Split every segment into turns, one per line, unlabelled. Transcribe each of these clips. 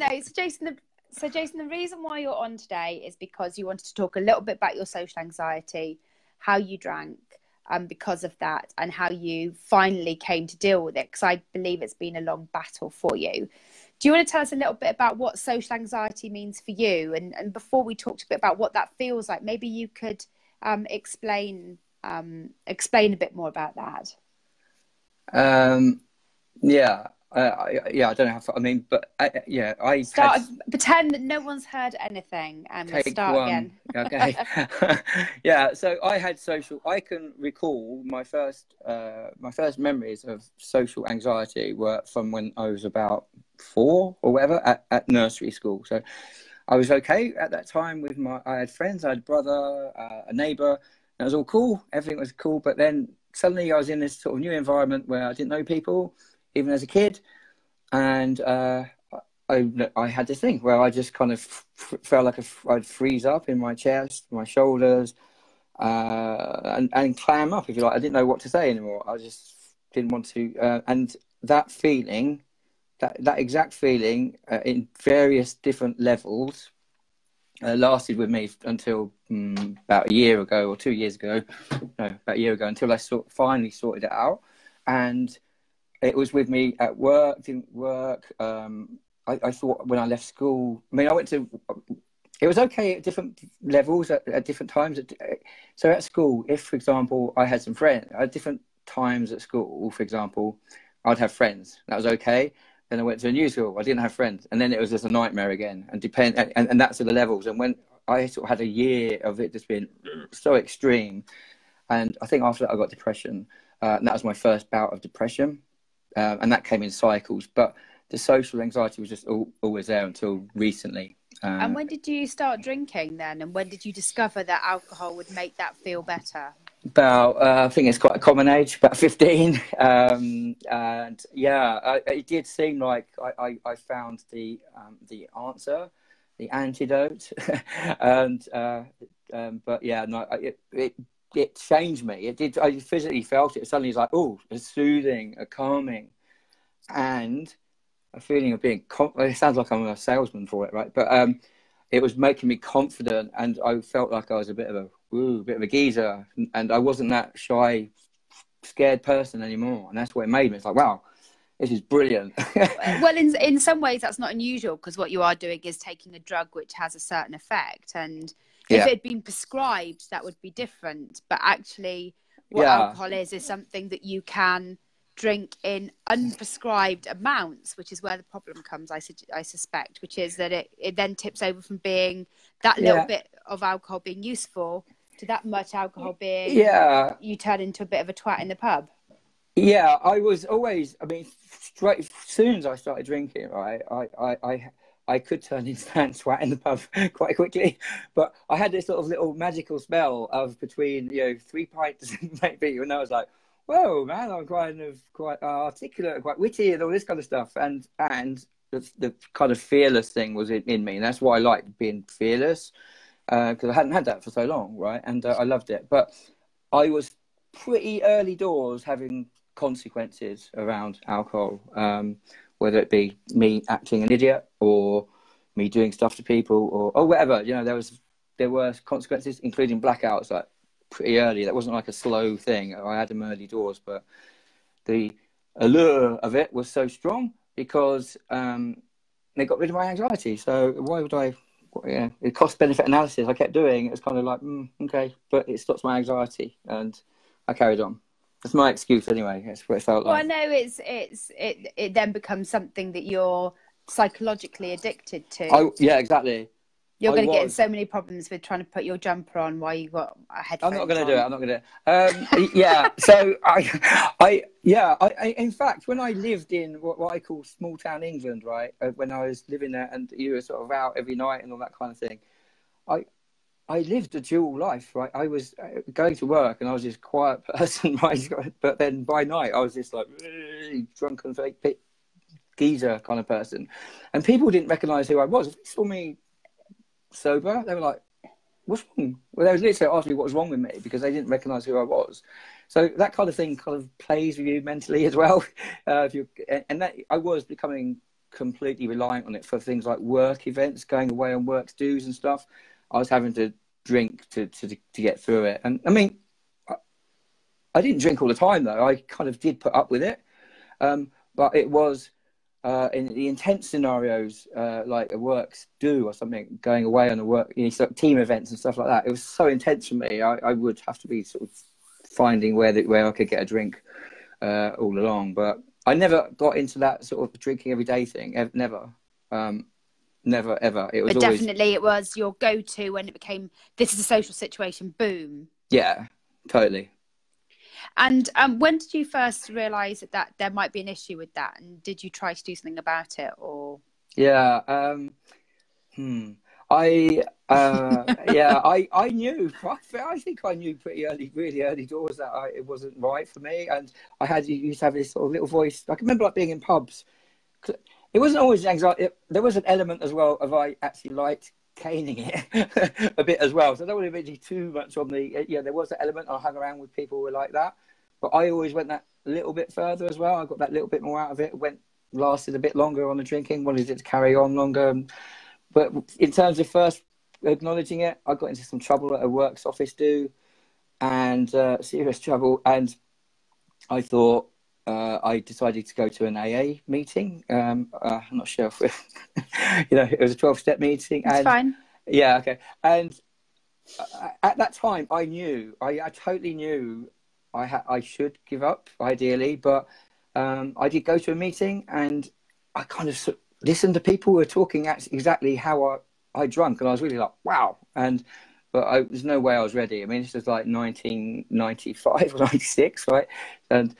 no. So Jason, the reason why you're on today is because you wanted to talk a little bit about your social anxiety, how you drank, because of that, and how you finally came to deal with it. Because I believe it's been a long battle for you. Do you want to tell us a little bit about what social anxiety means for you? And before we talked a bit about what that feels like, maybe you could explain a bit more about that.
Yeah. Yeah, I don't know how. I mean, but I
pretend that no one's heard anything, and we'll start again.
Okay. Yeah. So I had social. I can recall my first memories of social anxiety were from when I was about 4 or whatever at nursery school. So I was okay at that time with I had friends, I had a brother, a neighbour. It was all cool. Everything was cool. But then suddenly I was in this sort of new environment where I didn't know people, even as a kid. And I had this thing where I just kind of felt like I'd freeze up in my chest, my shoulders, and clam up, if you like. I didn't know what to say anymore. I just didn't want to. And that feeling, that exact feeling in various different levels lasted with me until about a year ago or 2 years ago. No, about a year ago, until I finally sorted it out. And it was with me at work, didn't work. I thought when I left school, I mean, it was okay at different levels at different times. So at school, if, for example, I had some friends, at different times at school, for example, I'd have friends. That was okay. Then I went to a new school, I didn't have friends. And then it was just a nightmare again. And that's at the levels. And when I sort of had a year of it just being so extreme, and I think after that I got depression. And that was my first bout of depression. And that came in cycles. But the social anxiety was just always there until recently.
And when did you start drinking then? And when did you discover that alcohol would make that feel better?
About, I think it's quite a common age, about 15. And yeah, it did seem like I found the answer, the antidote. And but yeah, no, it changed me. It did. I physically felt it. Suddenly it's like, oh, it's soothing, a calming, and a feeling of being. It sounds like I'm a salesman for it, right? But it was making me confident, and I felt like I was a bit of a geezer, and I wasn't that shy, scared person anymore. And that's what it made me. It's like, wow, this is brilliant.
Well, in some ways that's not unusual, because what you are doing is taking a drug which has a certain effect, and if it had been prescribed, that would be different. But actually, what alcohol is something that you can drink in unprescribed amounts, which is where the problem comes, I suspect, which is that it then tips over from being that little bit of alcohol being useful to that much alcohol being, you turn into a bit of a twat in the pub.
Yeah, I was always, I mean, straight as soon as I started drinking, right, I could turn into that twat in the pub quite quickly. But I had this sort of little magical spell of between, 3 pints maybe, and I was like, whoa, man, I'm quite articulate, quite witty and all this kind of stuff. And the kind of fearless thing was in me. And that's why I liked being fearless, because I hadn't had that for so long, right? And I loved it. But I was pretty early doors having consequences around alcohol, whether it be me acting an idiot or me doing stuff to people or whatever. There were consequences, including blackouts, like pretty early. That wasn't like a slow thing. I had them early doors, but the allure of it was so strong because they got rid of my anxiety. So why would I? It cost benefit analysis I kept doing. It was kind of like, okay, but it stops my anxiety, and I carried on. That's my excuse anyway. That's what it felt like.
Well, I know it then becomes something that you're psychologically addicted to.
Yeah, exactly.
You're going to get in so many problems with trying to put your jumper on while you got a headphones on.
I'm not going to do it. I'm not going to do it. Yeah. So I in fact, when I lived in what I call small town England, right, when I was living there and you were sort of out every night and all that kind of thing, I lived a dual life, right? I was going to work and I was this quiet person, right? But then by night I was this like really drunken fake geezer kind of person, and people didn't recognise who I was. If they saw me sober, they were like, "What's wrong?" Well, they was literally asking me what was wrong with me because they didn't recognise who I was. So that kind of thing kind of plays with you mentally as well. I was becoming completely reliant on it for things like work events, going away on work dues and stuff. I was having to drink to get through it. And I mean, I didn't drink all the time though. I kind of did put up with it, but it was in the intense scenarios, like a works do or something, going away on a work, sort of team events and stuff like that. It was so intense for me. I would have to be sort of finding where I could get a drink all along. But I never got into that sort of drinking every day thing. Never. Never, ever. It was always...
definitely it was your go-to when it became, this is a social situation, boom.
Yeah, totally.
And when did you first realise that there might be an issue with that? And did you try to do something about it, or?
Yeah. I knew. I think I knew pretty early, really early doors that it wasn't right for me. And I used to have this sort of little voice. I can remember like being in pubs. It wasn't always anxiety. There was an element as well of I actually liked caning it a bit as well. So I don't want to be too much on the... Yeah, there was an element. I hung around with people who were like that. But I always went that little bit further as well. I got that little bit more out of it. Lasted a bit longer on the drinking. Wanted it to carry on longer. But in terms of first acknowledging it, I got into some trouble at a works office do. And serious trouble. And I thought... I decided to go to an AA meeting. I'm not sure if it was a 12-step meeting.
It's fine.
Yeah, okay. And at that time, I knew, I totally knew I should give up, ideally. But I did go to a meeting, and I kind of listened to people who were talking exactly how I drunk, and I was really like, wow. But there's no way I was ready. I mean, this was like 1995 or 96, right? And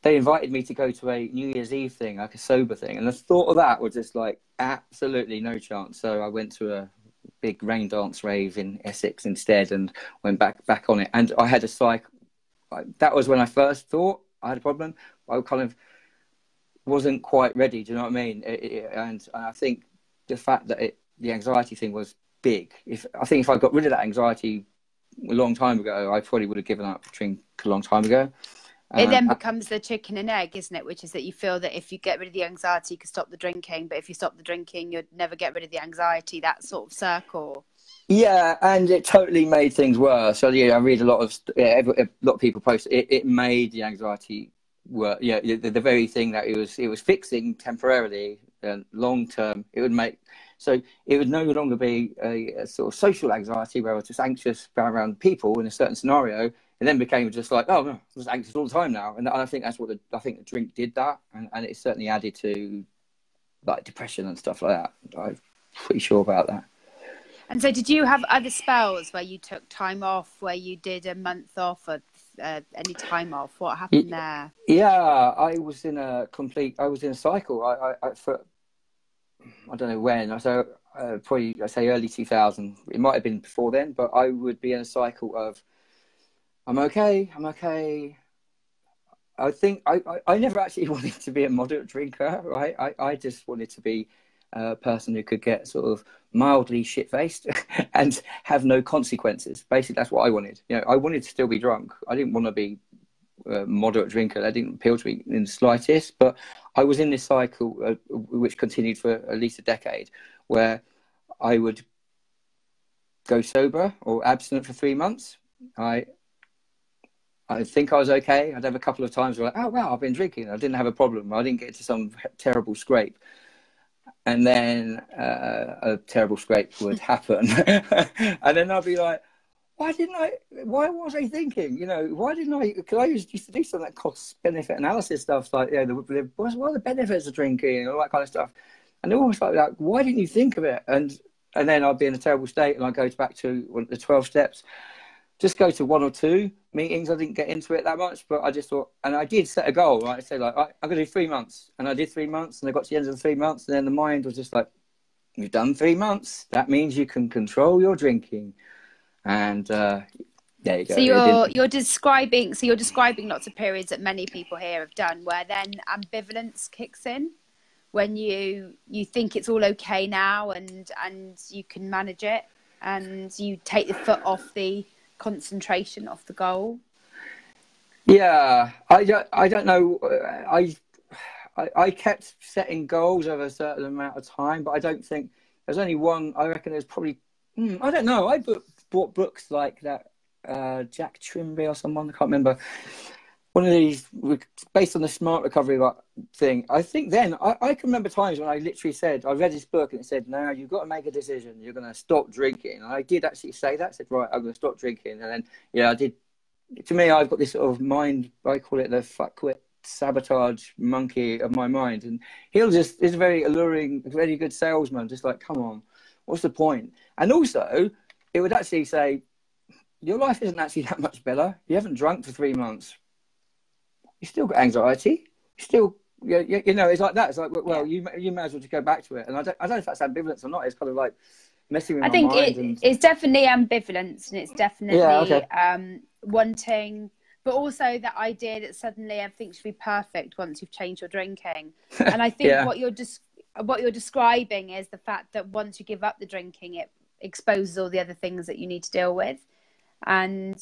they invited me to go to a New Year's Eve thing, like a sober thing. And the thought of that was just like, absolutely no chance. So I went to a big rain dance rave in Essex instead and went back on it. And I had a cycle. That was when I first thought I had a problem. I kind of wasn't quite ready. Do you know what I mean? And I think the fact that the anxiety thing was big. I think if I got rid of that anxiety a long time ago, I probably would have given up drink a long time ago.
It then becomes the chicken and egg, isn't it? Which is that you feel that if you get rid of the anxiety, you can stop the drinking. But if you stop the drinking, you'd never get rid of the anxiety, that sort of circle.
Yeah, and it totally made things worse. So, yeah, I read a lot of people post it made the anxiety worse. Yeah, the very thing that it was fixing temporarily and long term, it would make... So it would no longer be a sort of social anxiety where I was just anxious around people in a certain scenario. It then became just like, oh, no, I'm just anxious all the time now. And I think that's what I think the drink did that. And it certainly added to like depression and stuff like that. I'm pretty sure about that.
And so did you have other spells where you took time off, where you did a month off or any time off? What happened there?
Yeah, I was in a cycle. I don't know when. So probably, I say early 2000. It might have been before then, but I would be in a cycle of, I'm okay. I think I never actually wanted to be a moderate drinker, right? I just wanted to be a person who could get sort of mildly shit-faced and have no consequences. Basically, that's what I wanted. I wanted to still be drunk. I didn't want to be a moderate drinker. That didn't appeal to me in the slightest. But I was in this cycle, which continued for at least a decade, where I would go sober or abstinent for 3 months. I think I was okay. I'd have a couple of times where like, oh, wow, I've been drinking. I didn't have a problem. I didn't get into some terrible scrape. And then a terrible scrape would happen. And then I'd be like, why was I thinking? Why didn't I? Because I used to do some of that cost-benefit analysis stuff, like, what are the benefits of drinking and all that kind of stuff. And they're almost like, why didn't you think of it? And then I'd be in a terrible state and I'd go back to the 12 steps. Just go to 1 or 2 meetings. I didn't get into it that much, but I just thought, and I did set a goal, right? I said, like, I'm going to do 3 months. And I did 3 months, and I got to the end of the 3 months, and then the mind was just like, you've done 3 months. That means you can control your drinking. And there you go.
So you're describing lots of periods that many people here have done, where then ambivalence kicks in, when you think it's all okay now, and you can manage it, and you take the foot off the concentration off the goal.
Yeah, I don't know. I kept setting goals over a certain amount of time, but I don't think there's only one. I reckon there's probably, I don't know. I bought books like that, Jack Trimby or someone, I can't remember. One of these based on the smart recovery thing. I think then I can remember times when I literally said, I read this book and it said, now you've got to make a decision. You're going to stop drinking. And I did actually say that. I said, right, I'm going to stop drinking. And then, I did. To me, I've got this sort of mind, I call it the fuckwit sabotage monkey of my mind. And he's a very alluring, very good salesman. Just like, come on, what's the point? And also, it would actually say, your life isn't actually that much better. You haven't drunk for 3 months. You still got anxiety. You still, it's like that. It's like, well, you may as well just go back to it. And I don't know if that's ambivalence or not. It's kind of like messing with my mind.
It's definitely ambivalence, and it's definitely wanting, but also that idea that suddenly everything should be perfect once you've changed your drinking. And I think what you're describing is the fact that once you give up the drinking, it exposes all the other things that you need to deal with. And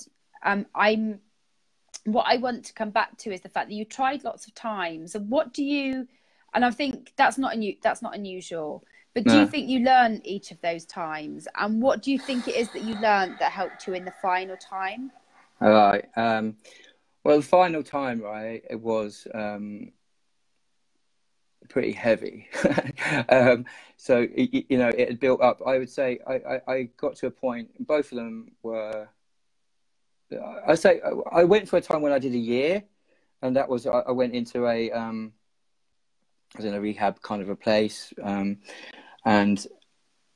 what I want to come back to is the fact that you tried lots of times. And and I think that's not unusual, but do you think you learn each of those times? And what do you think it is that you learned that helped you in the final time?
All right. Well, the final time, right, it was pretty heavy. So, it had built up. I would say I got to a point, both of them were, I went for a time when I did a year, and that was, I went into I was in a rehab kind of a place, and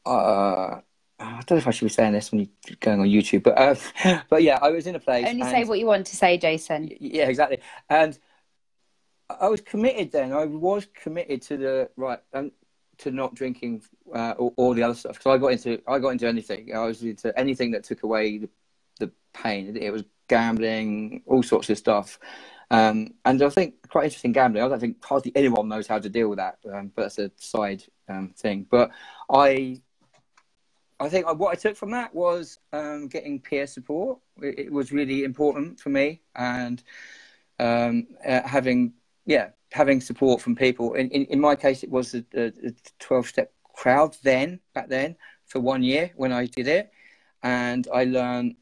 I don't know if I should be saying this when you're going on YouTube, but yeah, I was in a place.
Only say what you want to say, Jason.
Yeah, exactly. And I was committed then. I was committed to to not drinking all the other stuff, because I got into anything. I was into anything that took away the pain. It was gambling, all sorts of stuff. And I think quite interesting gambling. I don't think hardly anyone knows how to deal with that, but that's a side thing. But I think what I took from that was getting peer support. It was really important for me, and having support from people. In my case, it was a 12-step crowd back then for 1 year when I did it. And I learned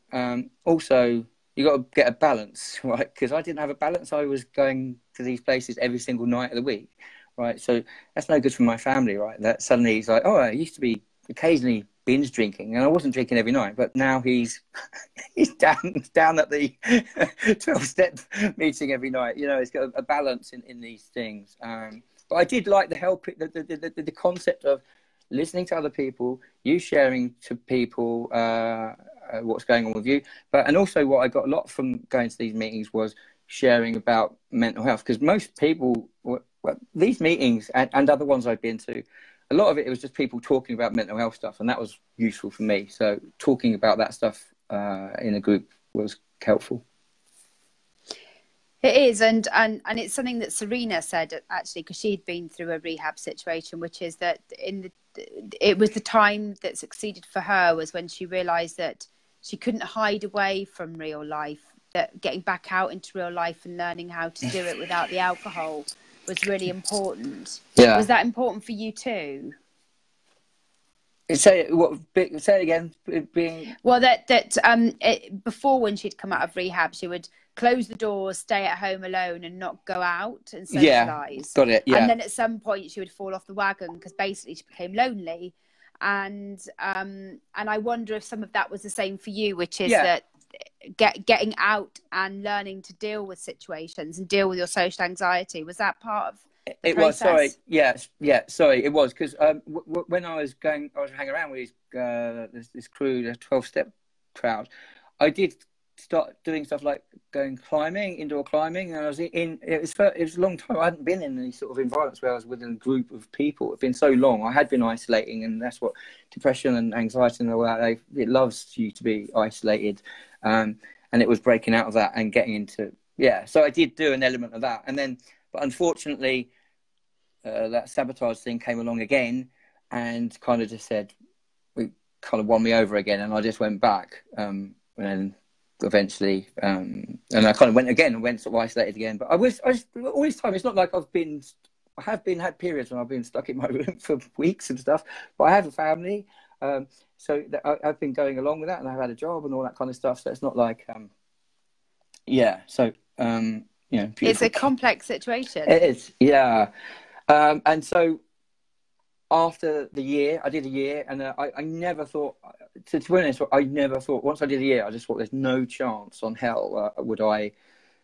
also you got to get a balance, right? Because I didn't have a balance. I was going to these places every single night of the week, right? So that's no good for my family, right? That suddenly he's like, oh, I used to be occasionally binge drinking, and I wasn't drinking every night, but now he's down at the 12-step meeting every night. It's got a balance in these things. But I did like the concept of listening to other people, you sharing to people what's going on with you, and also what I got a lot from going to these meetings was sharing about mental health, because most people, these meetings and other ones I've been to, a lot of it was just people talking about mental health stuff, and that was useful for me. So talking about that stuff in a group was helpful.
It is, and it's something that Serena said, actually, because she'd been through a rehab situation, which is that it was the time that succeeded for her was when she realised that she couldn't hide away from real life, that getting back out into real life and learning how to do it without the alcohol was really important. Yeah. Was that important for you too?
Say it again.
Well, before, when she'd come out of rehab, she would close the doors, stay at home alone, and not go out and socialise.
Yeah, got it. Yeah.
And then at some point, she would fall off the wagon because basically she became lonely. And I wonder if some of that was the same for you, which is that getting out and learning to deal with situations and deal with your social anxiety, was that part of the process?
Sorry, sorry, it was, because when I was hanging around with this crew, the 12-step crowd, I did start doing stuff like going indoor climbing, and I was it was a long time. I hadn't been in any sort of environments where I was within a group of people. It's been so long. I had been isolating, and that's what depression and anxiety and all that, it loves you to be isolated, and it was breaking out of that and getting into so I did do an element of that, but unfortunately that sabotage thing came along again and kind of just said, it kind of won me over again, and I just went back, and eventually and I kind of went sort of isolated again. But I was all this time, it's not like I've been have had periods when I've been stuck in my room for weeks and stuff, but I have a family. So I've been going along with that, and I've had a job and all that kind of stuff. So it's not like, yeah. So,
it's a complex situation.
It is, yeah. And so after the year, I did a year, and I never thought, to be honest, I never thought, once I did a year, I just thought there's no chance on hell would I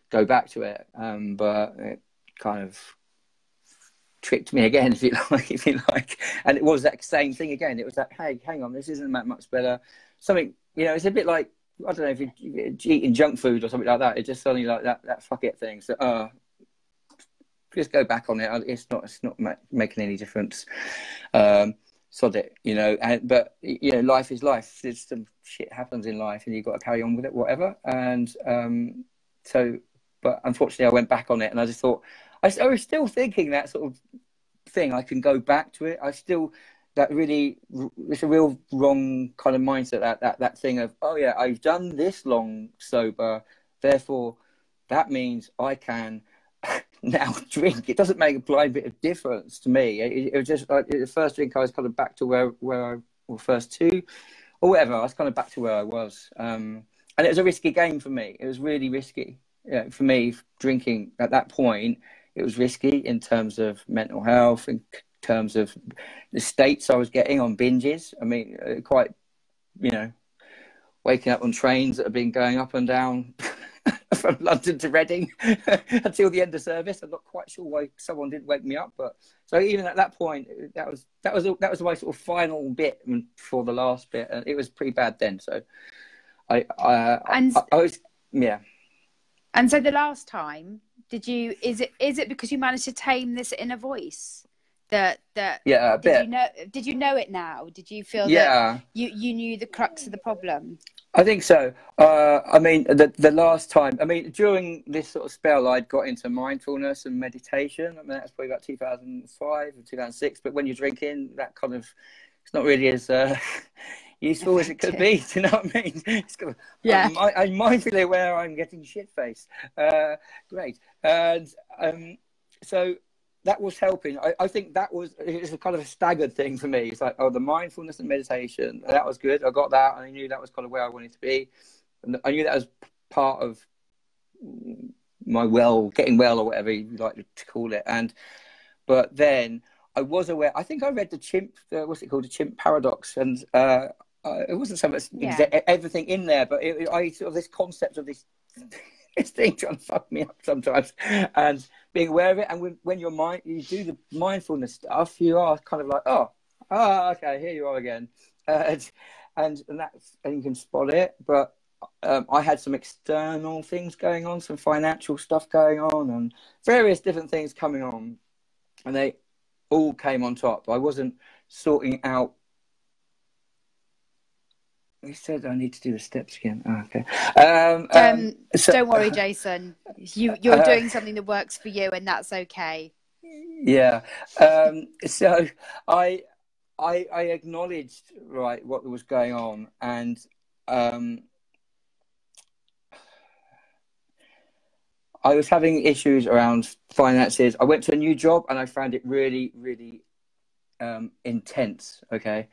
go back to it. But it kind of tricked me again, if you like. And it was that same thing again. It was that, hey, hang on, this isn't that much better. Something, it's a bit like, I don't know, if you're eating junk food or something like that. It's just something like that fuck it thing. So, just go back on it. It's not making any difference. Sod it, but life is life. There's some shit happens in life, and you've got to carry on with it, whatever. And but unfortunately, I went back on it, and I just thought, I was still thinking that sort of thing. I can go back to it. It's a real wrong kind of mindset. That thing of, oh yeah, I've done this long sober, therefore that means I can now drink. It doesn't make a blind bit of difference to me. It was just like the first drink, I was kind of back to or first two or whatever. I was kind of back to where I was, and it was a risky game for me. It was really risky. For me, drinking at that point, it was risky in terms of mental health, in terms of the states I was getting on binges. I mean, quite, waking up on trains that have been going up and down from London to Reading until the end of service. I'm not quite sure why someone didn't wake me up, but so even at that point, that was my sort of final bit before the last bit, and it was pretty bad then. So I was, yeah.
And so the last time, is it because you managed to tame this inner voice? Did you know it now? Did you feel that you knew the crux of the problem?
I think so. I mean, the last time, during this sort of spell, I'd got into mindfulness and meditation. That's probably about 2005 or 2006. But when you're drinking, that kind of, it's not really as useful as it could be. Do you know what I mean? It's kind of, I'm mindfully aware I'm getting shit-faced. Great. And so that was helping. I think it's a kind of a staggered thing for me. It's like, the mindfulness and meditation, that was good. I got that, and I knew that was kind of where I wanted to be. And I knew that was part of my getting well, or whatever you like to call it. But then I was aware, I think I read the chimp paradox, and it wasn't so much everything in there, but I sort of this concept of this thing trying to fuck me up sometimes, and being aware of it. And when you do the mindfulness stuff, you are kind of like, okay, here you are again, and you can spot it. But I had some external things going on, some financial stuff going on, and various different things coming on, and they all came on top. I wasn't sorting out. He said I need to do the steps again. Okay.
Don't worry, Jason. You're doing something that works for you, and that's okay.
Yeah. So I acknowledged what was going on, and I was having issues around finances. I went to a new job, and I found it really, really intense. Okay,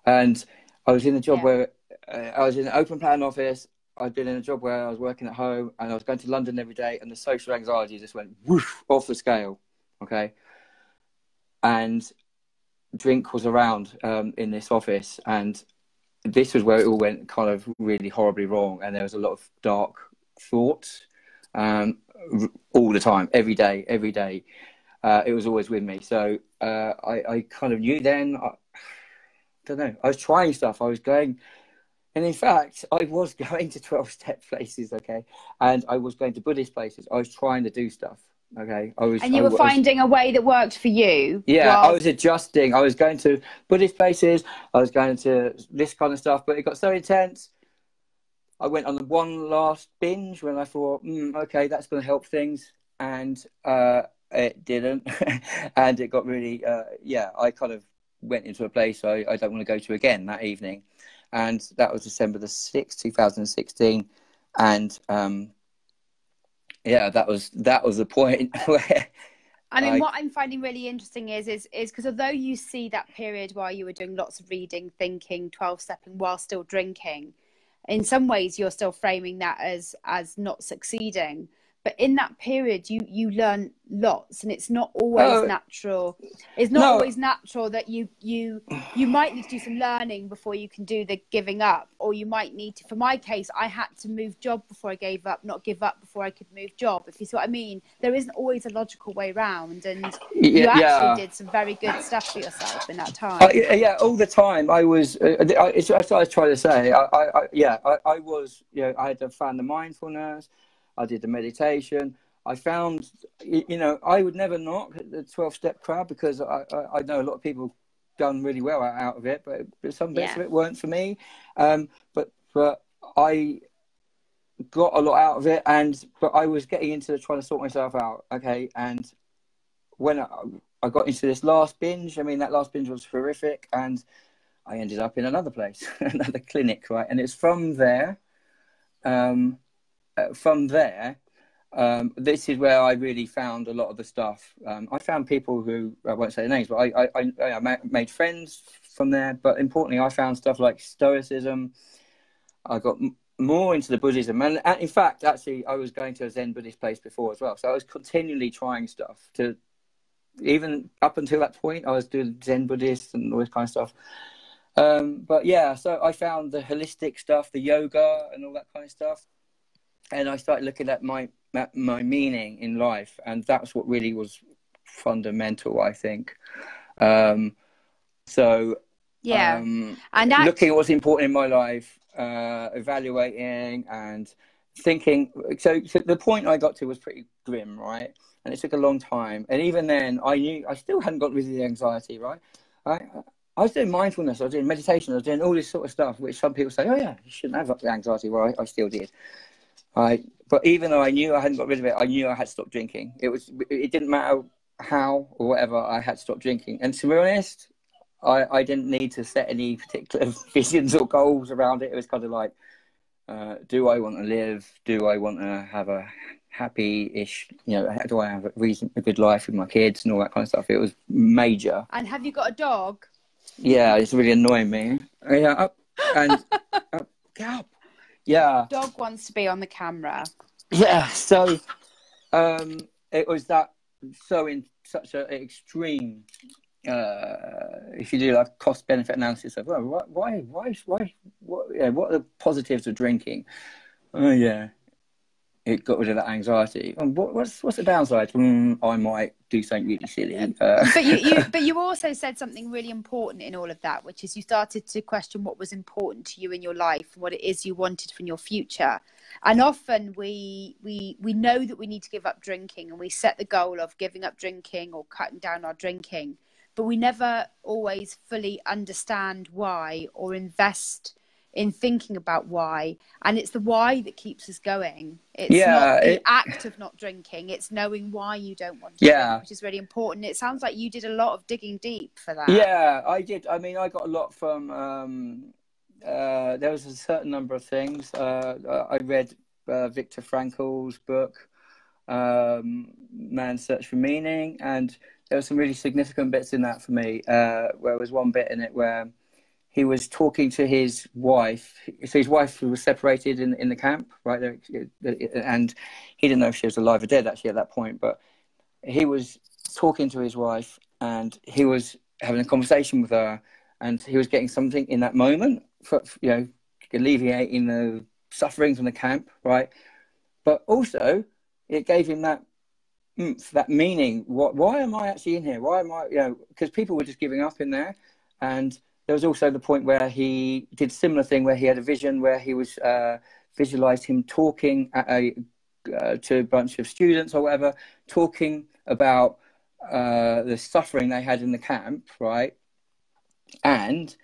and I was in a job where I was in an open plan office. I'd been in a job where I was working at home, and I was going to London every day, and the social anxiety just went woof off the scale. Okay. And drink was around in this office, and this was where it all went kind of really horribly wrong. And there was a lot of dark thoughts all the time, every day. It was always with me. So I kind of knew then, I don't know, I was trying stuff. I was going, and in fact, I was going to 12-step places, okay? And I was going to Buddhist places. I was trying to do stuff, okay? And
you were finding a way that worked for you?
Yeah, I was adjusting. I was going to Buddhist places. I was going to this kind of stuff, but it got so intense. I went on one last binge when I thought, okay, that's going to help things. And it didn't. And it got really, I kind of went into a place I don't want to go to again that evening. And that was December the 6th, 2016. And that was the point where
I mean, what I'm finding really interesting is because although you see that period while you were doing lots of reading, thinking, 12-stepping while still drinking, in some ways you're still framing that as not succeeding. But in that period, you learn lots, and it's not always natural. It's not always natural that you might need to do some learning before you can do the giving up, or you might need to. For my case, I had to move job before I gave up, not give up before I could move job. If you see what I mean, there isn't always a logical way round, and you actually did some very good stuff for yourself in that time.
All the time. I was. It's what I was trying to say. I was. I had found the mindfulness. I did the meditation. I found, I would never knock the 12-step crowd, because I know a lot of people done really well out of it, but some bits of it weren't for me. But I got a lot out of it, but I was getting into trying to sort myself out. Okay. And when I got into this last binge, that last binge was horrific, and I ended up in another place, another clinic, right? And it's from there, this is where I really found a lot of the stuff. I found people who, I won't say their names, but I made friends from there. But importantly, I found stuff like Stoicism. I got more into the Buddhism. And in fact, actually, I was going to a Zen Buddhist place before as well. So I was continually trying stuff even up until that point, I was doing Zen Buddhist and all this kind of stuff. So I found the holistic stuff, the yoga and all that kind of stuff. And I started looking at my meaning in life, and that's what really was fundamental, I think. And looking at what's important in my life, evaluating and thinking. So the point I got to was pretty grim, right? And it took a long time. And even then, I knew I still hadn't got rid of the anxiety, right? I was doing mindfulness, I was doing meditation, I was doing all this sort of stuff, which some people say, oh yeah, you shouldn't have the anxiety. Well, I still did. But even though I knew I hadn't got rid of it, I knew I had to stop drinking. It didn't matter how or whatever, I had to stop drinking. And to be honest, I didn't need to set any particular visions or goals around it. It was kind of like, do I want to live? Do I want to have a happy-ish, do I have a good life with my kids and all that kind of stuff? It was major.
And have you got a dog?
Yeah, it's really annoying me. Yeah, get up. Yeah.
Dog wants to be on the camera.
Yeah, so it was in such an extreme. If you do like cost benefit analysis of why what are the positives of drinking? Oh yeah, it got rid of that anxiety. And what's the downside? I might do something really silly.
But you also said something really important in all of that, which is you started to question what was important to you in your life and what it is you wanted from your future. And often we know that we need to give up drinking, and we set the goal of giving up drinking or cutting down our drinking, but we never always fully understand why or invest in thinking about why. And it's the why that keeps us going. It's not the act of not drinking, it's knowing why you don't want to drink, which is really important. It sounds like you did a lot of digging deep for that.
Yeah, I did. I got a lot from there was a certain number of things. I read Viktor Frankl's book, Man's Search for Meaning, and there were some really significant bits in that for me, where there was one bit in it where he was talking to his wife. So his wife was separated in the camp, right there, and he didn't know if she was alive or dead actually at that point. But he was talking to his wife, and he was having a conversation with her, and he was getting something in that moment for alleviating the suffering from the camp, right? But also, it gave him that meaning. Why am I actually in here? Why am I? Because people were just giving up in there, and there was also the point where he did a similar thing, where he had a vision where he was visualized him talking to a bunch of students or whatever, talking about the suffering they had in the camp, right? And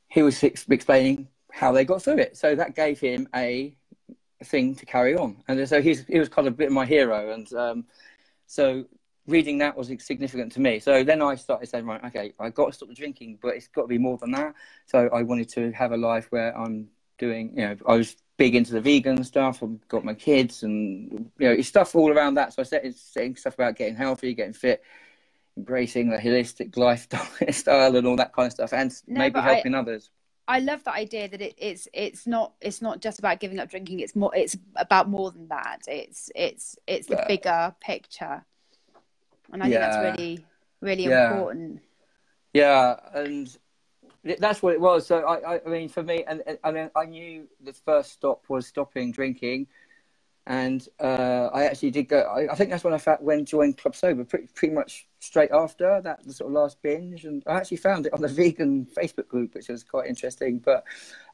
he was explaining how they got through it. So that gave him a thing to carry on. And so he was kind of a bit of my hero. And so reading that was significant to me. So then I started saying, right, okay, I've got to stop the drinking, but it's got to be more than that. So I wanted to have a life where I'm doing, I was big into the vegan stuff. I've got my kids and, it's stuff all around that. So I started saying stuff about getting healthy, getting fit, embracing the holistic lifestyle and all that kind of stuff, and maybe helping others.
I love that idea that it's not just about giving up drinking. It's about more than that. It's the bigger picture, and I think that's really, really important.
Yeah, and that's what it was. So I mean, for me, and I knew the first stop was stopping drinking, and I actually did go. I think that's when I joined Club Sober, pretty much straight after that, the sort of last binge, and I actually found it on the vegan Facebook group, which was quite interesting. But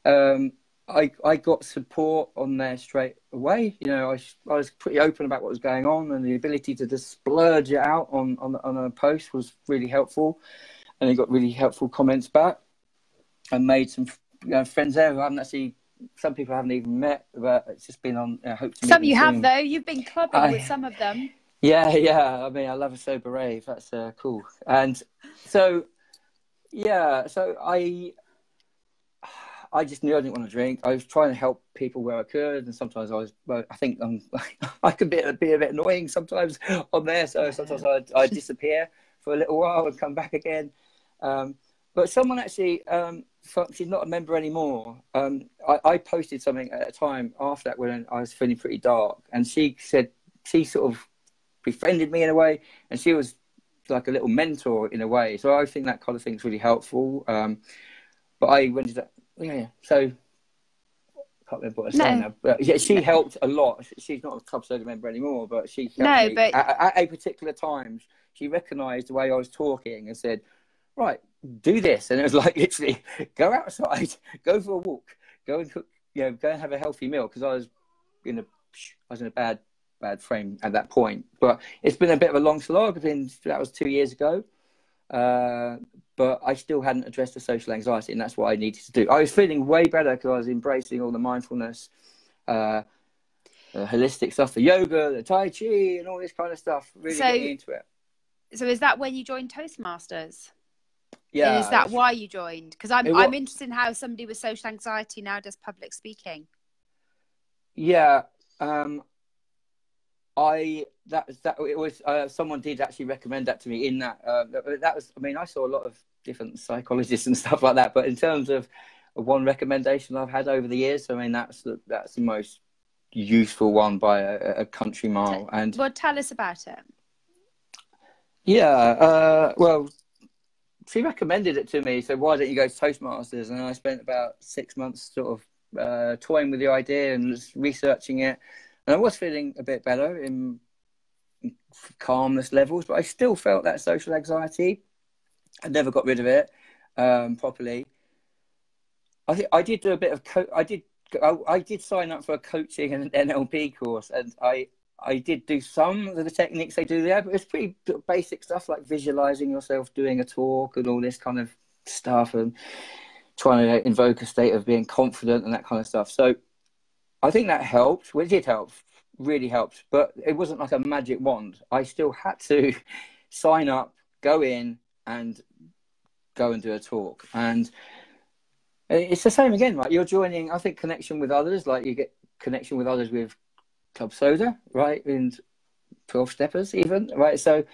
I got support on there straight away. I was pretty open about what was going on, and the ability to just splurge it out on a post was really helpful. And I got really helpful comments back, and made some friends there who I haven't actually. Some people I haven't even met, but it's just been on. Hope to meet
some you
soon.
have though. You've been clubbing with some of them.
Yeah. I mean, I love a sober rave. That's cool. And so, so I just knew I didn't want to drink. I was trying to help people where I could, and sometimes I think I could be a bit annoying sometimes on there. So sometimes I'd disappear for a little while and come back again. But someone actually, she's not a member anymore. I posted something at a time after that when I was feeling pretty dark, and she said she sort of befriended me in a way, and she was like a little mentor in a way. So I think that kind of thing is really helpful. But I went to that, so I can't remember what I was saying now. But yeah, she helped a lot. She's not a Club Soda member anymore, but she helped me. But at a particular time, she recognised the way I was talking and said, right, do this. And it was like, literally, go outside, go for a walk, go and cook, go and have a healthy meal. Because I was in a bad frame at that point. But it's been a bit of a long slog. That was 2 years ago. But I still hadn't addressed the social anxiety, and that's what I needed to do. I was feeling way better because I was embracing all the mindfulness, holistic stuff, the yoga, the Tai Chi, and all this kind of stuff, really getting into it.
So is that when you joined Toastmasters?
Yeah.
And is that why you joined? Because I'm interested in how somebody with social anxiety now does public speaking. Yeah. Someone did actually recommend that to me in that. That was, I mean, I saw a lot of different psychologists and stuff like that, but in terms of one recommendation I've had over the years, I mean, that's the most useful one by a country mile. And well, tell us about it.
Yeah, well, she recommended it to me, so why don't you go to Toastmasters? And I spent about 6 months sort of toying with the idea and just researching it. And I was feeling a bit better in calmness levels, but I still felt that social anxiety. I never got rid of it properly. I think I did do a bit of I did sign up for a coaching and an NLP course, and I did do some of the techniques they do there, but it's pretty basic stuff like visualizing yourself doing a talk and all this kind of stuff, and trying to invoke a state of being confident and that kind of stuff. So I think that helped. Well, it did help, really helped, but it wasn't like a magic wand. I still had to sign up, go in, and go and do a talk. And it's the same again, right? You're joining, I think, connection with others, like you get connection with others with Club Soda, right? And 12 Steppers even, right? So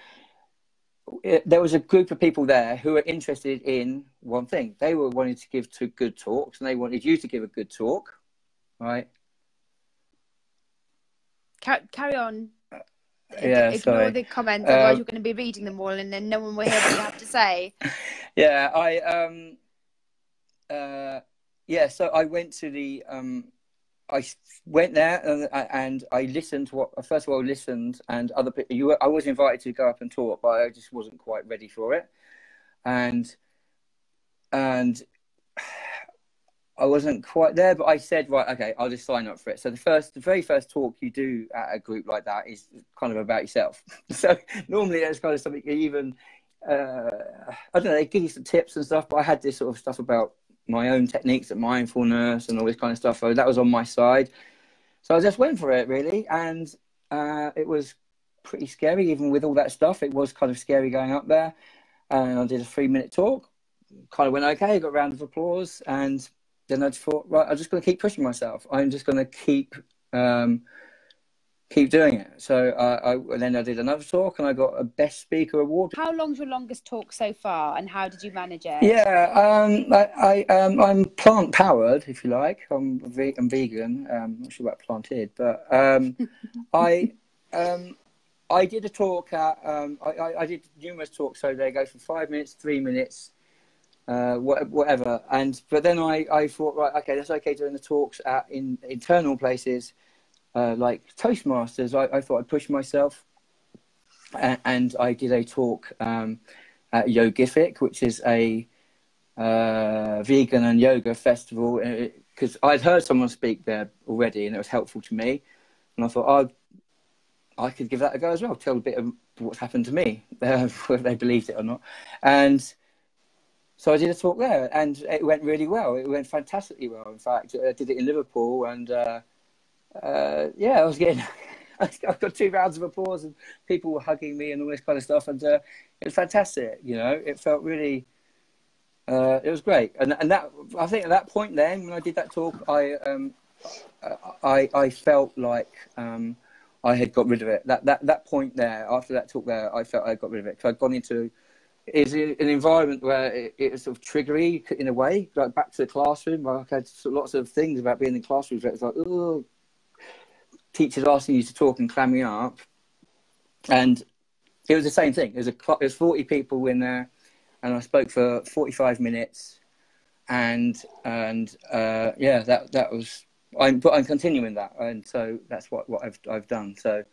there was a group of people there who were interested in one thing. They were wanting to give 2 good talks, and they wanted you to give a good talk, right?
Carry on.
Ignore
the comments, otherwise you're going to be reading them all, and then no one will hear what you have to say.
Yeah, so I went to the I went there and I listened to what. First of all, I listened, and other people. I was invited to go up and talk, but I just wasn't quite ready for it, and I wasn't quite there. But I said, right, okay, I'll just sign up for it. So the very first talk you do at a group like that is kind of about yourself. So normally that's kind of something you even I don't know. They give you some tips and stuff, but I had this sort of stuff about my own techniques at mindfulness and all this kind of stuff. So that was on my side. So I just went for it, really. And it was pretty scary, even with all that stuff. It was kind of scary going up there. And I did a 3-minute talk. Kind of went okay, got a round of applause. And then I just thought, right, I'm just going to keep pushing myself. I'm just going to keep doing it. So then I did another talk, and I got a Best Speaker award.
How long's your longest talk so far, and how did you manage it?
Yeah, I'm plant powered, if you like. I'm vegan. I'm not sure about planted, but I did a talk at I did numerous talks. So they go from 5 minutes, 3 minutes, whatever. But then I thought, right, okay, that's okay doing the talks at internal places. Like Toastmasters, I thought I'd push myself, and I did a talk at Yogific, which is a vegan and yoga festival, because I'd heard someone speak there already, and it was helpful to me, and I thought, I could give that a go as well, tell a bit of what's happened to me, whether they believed it or not. And so I did a talk there, and it went really well. It went fantastically well. In fact, I did it in Liverpool, and yeah, I was getting, I got 2 rounds of applause, and people were hugging me and all this kind of stuff, and it was fantastic. You know, it felt really, it was great. And that, I think at that point then, when I did that talk, I felt like I had got rid of it. That point there, after that talk there, I felt I got rid of it, because I'd gone into an environment where it was sort of triggery in a way, like back to the classroom. Like I had lots of things about being in classrooms where it was like, oh, teachers asking you to talk and clamming up, and it was the same thing. There was 40 people in there, and I spoke for 45 minutes, and yeah, that was. But I'm continuing that, and so that's what I've done. So,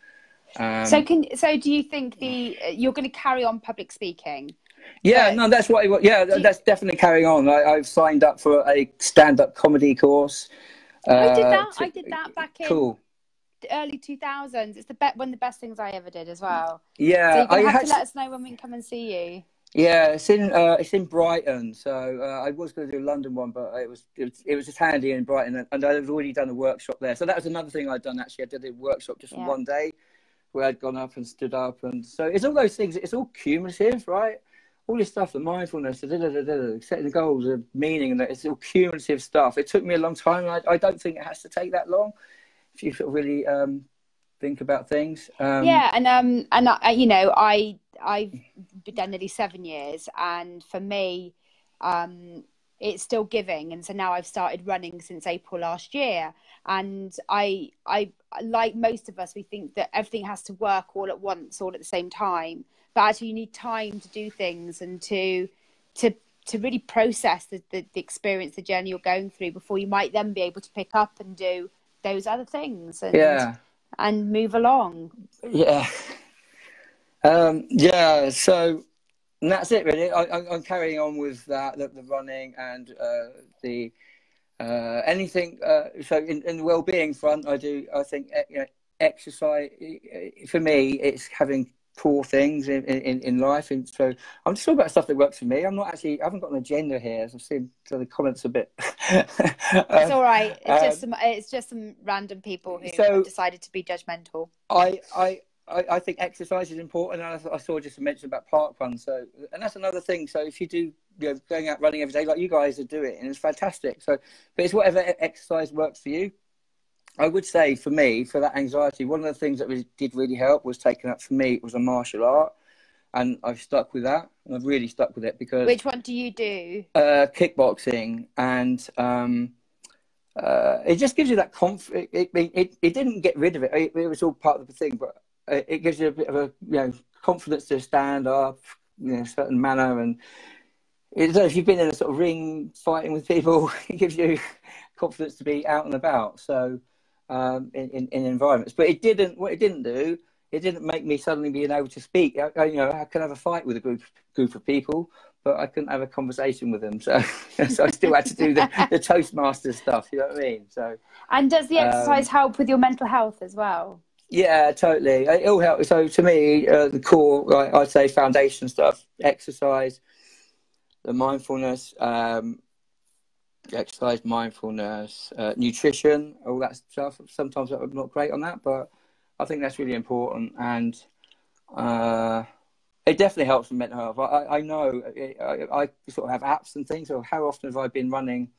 so do you think you're going to carry on public speaking?
Yeah, no, that's what. Yeah, that's definitely carrying on. I've signed up for a stand-up comedy course.
I did that back in.
Cool.
The early 2000s. It's one of the best things I ever did as well.
Yeah,
so you're gonna have to let us know when we can come and see you.
Yeah, it's in Brighton. So I was going to do a London one, but it was just handy in Brighton, and I'd already done a workshop there. So that was another thing I'd done actually. I did a workshop just for one day, where I'd gone up and stood up, and so it's all those things. It's all cumulative, right? All this stuff, the mindfulness, setting the goals, the meaning, and it's all cumulative stuff. It took me a long time. I don't think it has to take that long if you sort of really think about things.
Yeah, and you know, I've done nearly 7 years, and for me, it's still giving. And so now I've started running since April last year, and I like most of us, we think that everything has to work all at once, all at the same time. But actually, you need time to do things and to really process the experience, the journey you're going through, before you might then be able to pick up and do those other things and move along.
Yeah. Yeah. So that's it, really. I'm carrying on with that, the running and the anything. So in the well-being front, I think exercise for me, it's having core things in life, and so I'm just talking about stuff that works for me. I haven't got an agenda here, as I've seen the comments a bit.
It's all right. It's just some random people who have decided to be judgmental.
I think exercise is important, and I saw just a mention about park runs. So, and that's another thing. So if you do, going out running every day, like you guys are doing, and it's fantastic. So, but it's whatever exercise works for you. I would say for me, for that anxiety, one of the things that did really help was taking up for me, it was a martial art, and I've stuck with that, and I've really stuck with it because.
Which one do you do?
Kickboxing, and it just gives you that confidence. It didn't get rid of it. It was all part of the thing, but it gives you a bit of a confidence to stand up, in a certain manner, and if you've been in a sort of ring fighting with people, it gives you confidence to be out and about. So. In environments, but what it didn't do, it didn't make me suddenly being able to speak. I can have a fight with a group of people, but I couldn't have a conversation with them. So, so I still had to do the Toastmasters stuff. You know what I mean? So,
and does the exercise help with your mental health as well?
Yeah, totally. It all helps. So to me, the core, I'd say, foundation stuff: exercise, the mindfulness. Exercise, mindfulness, nutrition, all that stuff. Sometimes I'm not great on that, but I think that's really important, and it definitely helps with mental health. I know I sort of have apps and things. So how often have I been running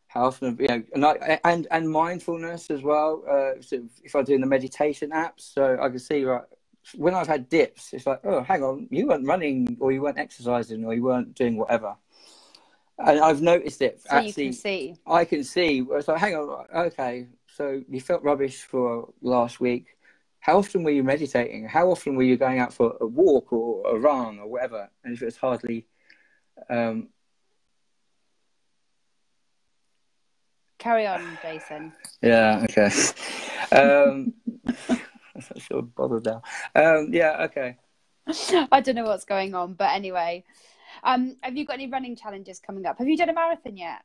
how often, you know, and mindfulness as well. So if I'm doing the meditation apps, so I can see, right, when I've had dips, it's like, oh, hang on, you weren't running, or you weren't exercising, or you weren't doing whatever. And I've noticed it.
So actually, you can see.
I can see. It's like, hang on, okay, so you felt rubbish for last week. How often were you meditating? How often were you going out for a walk or a run or whatever? And if it's hardly...
Carry on, Jason.
Yeah, okay. I'm not sure bothered now. Yeah, okay.
I don't know what's going on, but anyway. Have you got any running challenges coming up? Have you done a marathon yet?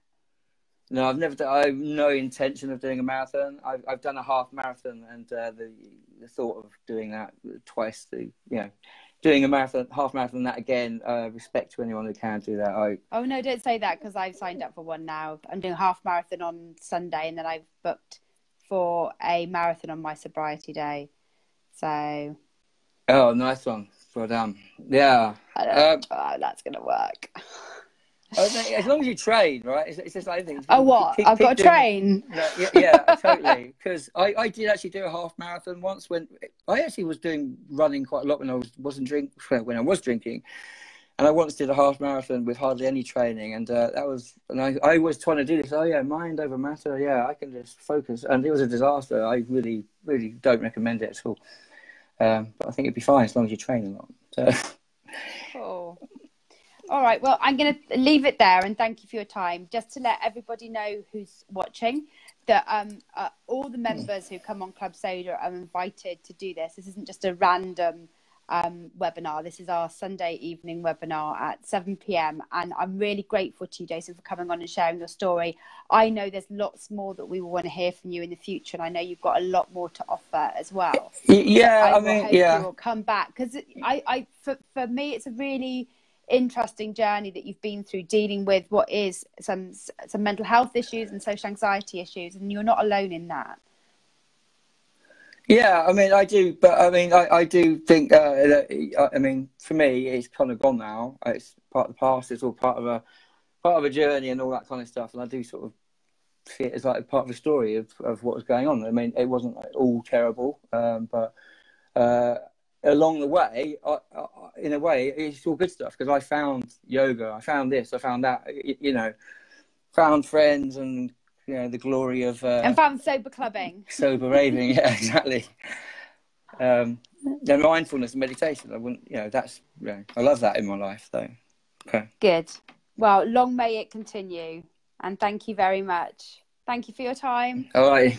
No, I've never done. I have no intention of doing a marathon. I've done a half marathon, and the thought of doing that twice, doing a marathon, half marathon, that again. Respect to anyone who can do that.
Oh no, don't say that, because I've signed up for one now. I'm doing a half marathon on Sunday, and then I've booked for a marathon on my sobriety day. So.
Oh, nice one. Well done. Yeah.
I don't know how that's gonna work.
As long as you train, right? It's just like anything.
Oh, what? I've got to train.
No, yeah, totally. Because I did actually do a half marathon once when I actually was doing running quite a lot when I was drinking, and I once did a half marathon with hardly any training, and I was trying to do this. Oh yeah, mind over matter. Yeah, I can just focus, and it was a disaster. I really, really don't recommend it at all. But I think it'd be fine as long as you train a lot. So.
Cool. All right, well, I'm going to leave it there, and thank you for your time. Just to let everybody know who's watching that all the members who come on Club Soda are invited to do this. This isn't just a random webinar. This is our Sunday evening webinar at 7 p.m. And I'm really grateful to you, Jason, for coming on and sharing your story. I know there's lots more that we will want to hear from you in the future, and I know you've got a lot more to offer as well.
Yeah,
so I hope you will come back, because for me, it's a really interesting journey that you've been through, dealing with what is some mental health issues and social anxiety issues, and you're not alone in that.
Yeah, I mean, I do, but I mean, I do think that, I mean, for me, it's kind of gone now. It's part of the past. It's all part of a journey and all that kind of stuff, and I do sort of see it as like part of the story of what was going on. I mean, it wasn't all terrible, but along the way, in a way, it's all good stuff, because I found yoga, I found this, I found that, found friends, and, the glory of...
and found sober clubbing.
Sober raving, yeah, exactly. Mindfulness and meditation, I wouldn't, that's, I love that in my life, though. Okay.
Good. Well, long may it continue, and thank you very much. Thank you for your time.
All right.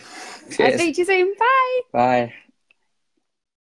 Cheers.
I'll see you soon. Bye.
Bye.